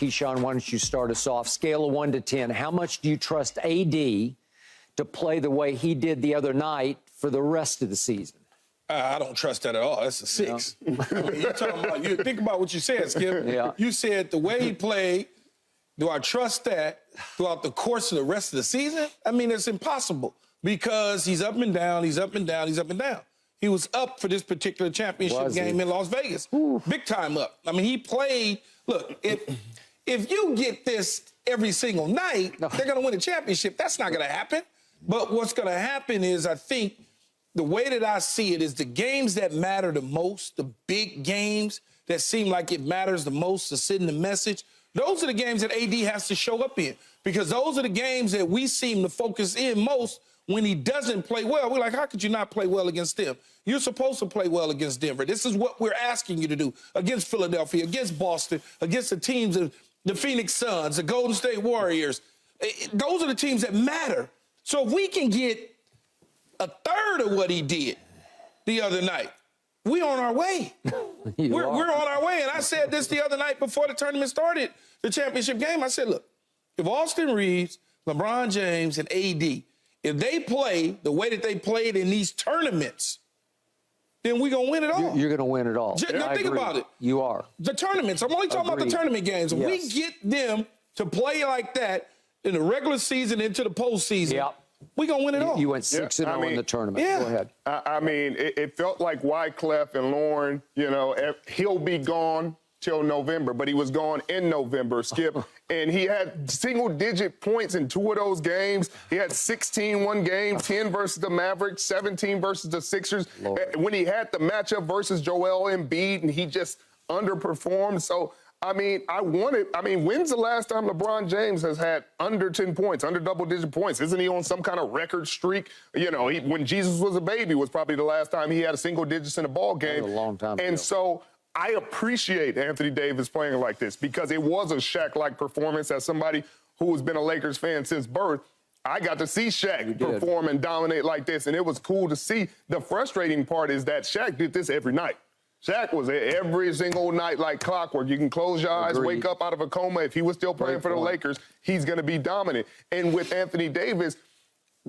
Keyshawn, why don't you start us off? Scale of 1 to 10. How much do you trust AD to play the way he did the other night for the rest of the season? I don't trust that at all. That's a 6. You think about what you said, Skip. Yeah. You said the way he played, do I trust that throughout the course of the rest of the season? I mean, it's impossible because he's up and down, he's up and down, he's up and down. He was up for this particular championship game in Las Vegas. Ooh. Big time up. I mean, he played. Look, if you get this every single night, they're going to win a championship. That's not going to happen. But what's going to happen is, I think, the way that I see it is the games that matter the most, the big games that seem like it matters the most to send the message, those are the games that AD has to show up in, because those are the games that we seem to focus in most when he doesn't play well. We're like, how could you not play well against them? You're supposed to play well against Denver. This is what we're asking you to do against Philadelphia, against Boston, against the teams of the Phoenix Suns, the Golden State Warriors. Those are the teams that matter. So if we can get a third of what he did the other night, we're on our way. We're on our way. And I said this the other night before the tournament started, the championship game. I said, look, if Austin Reeves, LeBron James, and AD, if they play the way that they played in these tournaments, then we're going to win it all. You're going to win it all. Now think about it. You are. The tournaments. I'm only talking about the tournament games. If we get them to play like that in the regular season into the postseason, we're going to win it all. You went 6-0 in the tournament. Go ahead. I mean, it felt like Wyclef and Lauren, you know, he'll be gone till November, but he was gone in November, Skip. And he had single-digit points in 2 of those games. He had 16 one game, 10 versus the Mavericks, 17 versus the Sixers. Lord. When he had the matchup versus Joel Embiid, and he just underperformed. So, I mean, when's the last time LeBron James has had under 10 points, under double-digit points? Isn't he on some kind of record streak? You know, when Jesus was a baby was probably the last time he had a single digits in a ball game. That was a long time ago. And so I appreciate Anthony Davis playing like this because it was a Shaq-like performance. As somebody who has been a Lakers fan since birth, I got to see Shaq perform and dominate like this, and it was cool to see. The frustrating part is that Shaq did this every night. Shaq was every single night like clockwork. You can close your eyes, wake up out of a coma. If he was still playing for the Lakers, he's going to be dominant. And with Anthony Davis,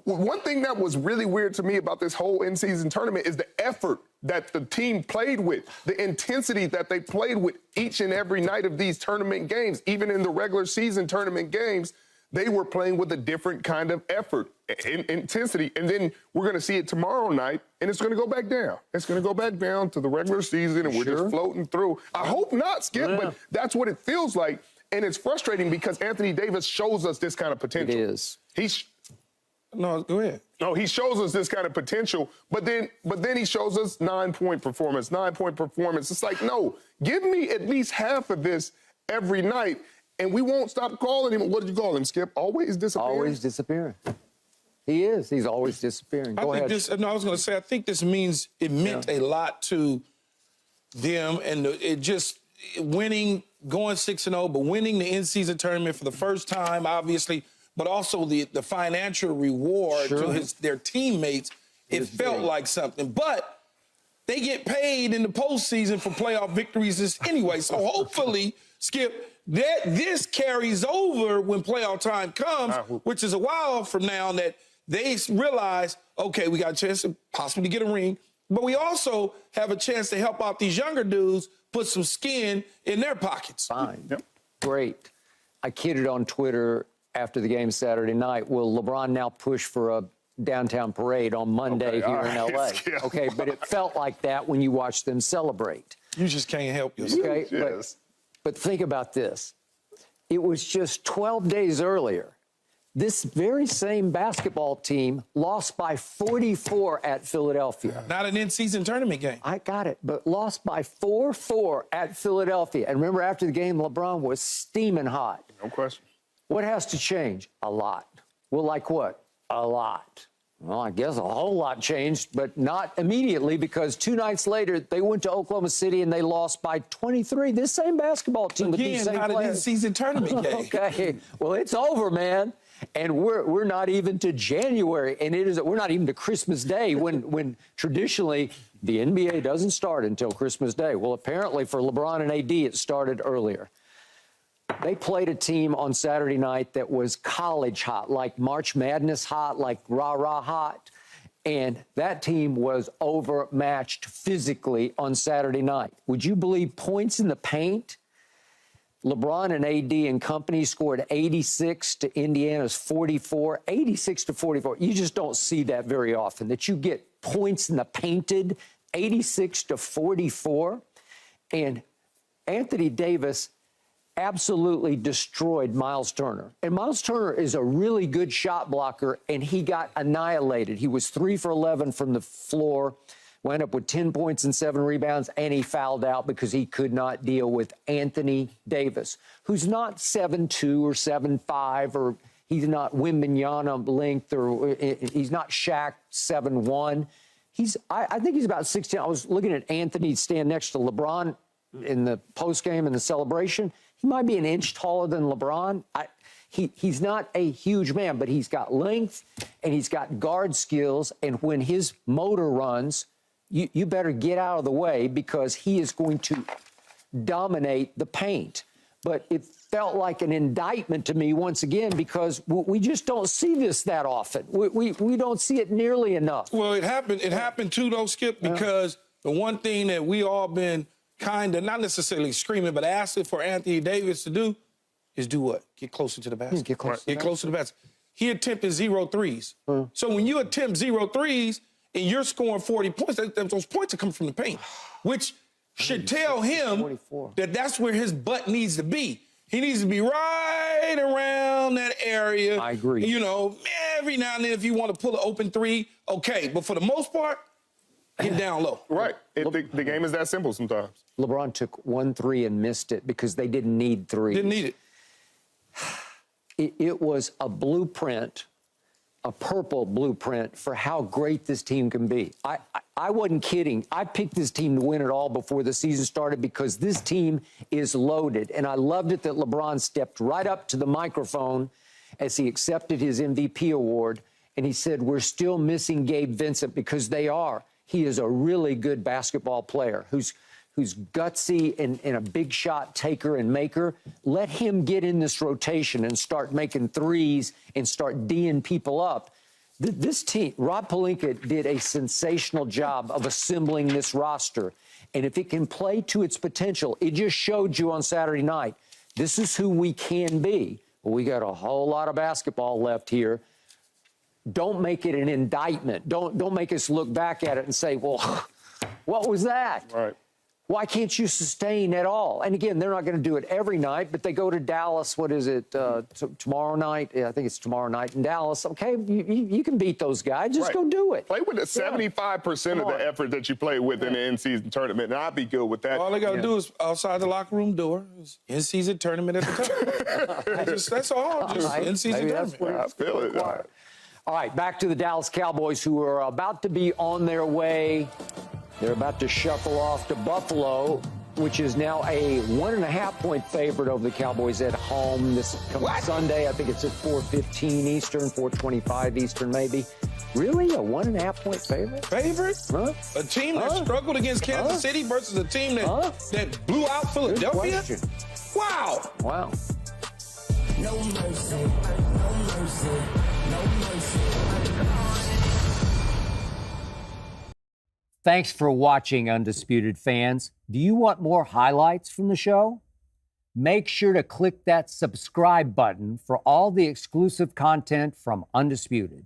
one thing that was really weird to me about this whole in-season tournament is the effort that the team played with, the intensity that they played with each and every night of these tournament games. Even in the regular season tournament games, they were playing with a different kind of effort, intensity. And then we're going to see it tomorrow night, and it's going to go back down. It's going to go back down to the regular season, and we're just floating through. I hope not, Skip, but that's what it feels like. And it's frustrating because Anthony Davis shows us this kind of potential. It is. No, go ahead. No, he shows us this kind of potential, but then he shows us 9-point performance, 9-point performance. It's like, no, give me at least half of this every night, and we won't stop calling him. What did you call him, Skip? Always disappearing? Always disappearing. He is. He's always disappearing. Go ahead. I was going to say, I think this means it meant a lot to them, and it just winning, going 6-0, but winning the in-season tournament for the first time, obviously, but also the financial reward to their teammates, it felt like something. But they get paid in the postseason for playoff victories anyway. So hopefully, Skip, this carries over when playoff time comes, which is a while from now, that they realize, okay, we got a chance to possibly get a ring, but we also have a chance to help out these younger dudes put some skin in their pockets. Fine. Great. I kidded on Twitter after the game Saturday night. Will LeBron now push for a downtown parade on Monday here in L.A.? Okay, but it felt like that when you watched them celebrate. You just can't help yourself. Okay, but think about this. It was just 12 days earlier. This very same basketball team lost by 44 at Philadelphia. Not an in-season tournament game. I got it, but lost by 4-4 at Philadelphia. And remember, after the game, LeBron was steaming hot. No question. What has to change? A lot. Well, like what? A lot. Well, I guess a whole lot changed, but not immediately, because 2 nights later, they went to Oklahoma City and they lost by 23. This same basketball team with these same players. Again, not an in-season tournament game. Okay. Well, it's over, man. And we're not even to January, and we're not even to Christmas Day, when traditionally the NBA doesn't start until Christmas Day. Well, apparently for LeBron and AD, it started earlier. They played a team on Saturday night that was college hot, like March Madness hot, like rah-rah hot. And that team was overmatched physically on Saturday night. Would you believe points in the paint? LeBron and AD and company scored 86 to Indiana's 44, 86 to 44. You just don't see that very often, that you get points in the painted, 86 to 44. And Anthony Davis absolutely destroyed Miles Turner. And Miles Turner is a really good shot blocker, and he got annihilated. He was 3 for 11 from the floor, wound up with 10 points and 7 rebounds, and he fouled out because he could not deal with Anthony Davis, who's not 7'2" or 7'5", or he's not Wembanyama length, or he's not Shaq 7'1". I think he's about 16. I was looking at Anthony stand next to LeBron in the postgame and the celebration. He might be an inch taller than LeBron. He's not a huge man, but he's got length and he's got guard skills. And when his motor runs, you better get out of the way, because he is going to dominate the paint. But it felt like an indictment to me once again, because we just don't see this that often. We don't see it nearly enough. Well, it happened too, though, Skip, because the one thing that we all been kind of, not necessarily screaming, but asking for Anthony Davis to do is do what? Get closer to the basket. Get closer to the basket. He attempted 0 threes. So when you attempt 0 threes and you're scoring 40 points, those points are coming from the paint, which should tell him 44. that that's where his butt needs to be. He needs to be right around that area. I agree. You know, every now and then, if you want to pull an open three, okay. But for the most part, get down low. Right. The game is that simple sometimes. LeBron took 1 3 and missed it because they didn't need threes. Didn't need it. It was a blueprint, a purple blueprint for how great this team can be. I wasn't kidding. I picked this team to win it all before the season started, because this team is loaded. And I loved it that LeBron stepped right up to the microphone as he accepted his MVP award, and he said, "We're still missing Gabe Vincent," because they are. He is a really good basketball player who's gutsy and a big shot taker and maker. Let him get in this rotation and start making threes and start D'ing people up. This team, Rob Pelinka did a sensational job of assembling this roster. And if it can play to its potential, it just showed you on Saturday night, this is who we can be. Well, we got a whole lot of basketball left here. Don't make it an indictment. Don't make us look back at it and say, well, what was that? Right. Why can't you sustain at all? And again, they're not going to do it every night, but they go to Dallas. What is it, tomorrow night? Yeah, I think it's tomorrow night in Dallas. Okay, you can beat those guys. Just go do it. Play with the 75% of the effort that you play with in the in-season tournament, and I'd be good with that. All they got to do is outside the locker room door, is in-season tournament at the time. That's all. Just in-season tournament. I feel it. All right, back to the Dallas Cowboys, who are about to be on their way. They're about to shuffle off to Buffalo, which is now a 1.5-point favorite over the Cowboys at home this coming Sunday. I think it's at 4:15 Eastern, 4:25 Eastern, maybe. Really? A 1.5-point favorite? Favorite? Huh? A team that struggled against Kansas City versus a team that blew out Philadelphia? Wow. Wow. No mercy, no mercy, no mercy. Thanks for watching, Undisputed fans. Do you want more highlights from the show? Make sure to click that subscribe button for all the exclusive content from Undisputed.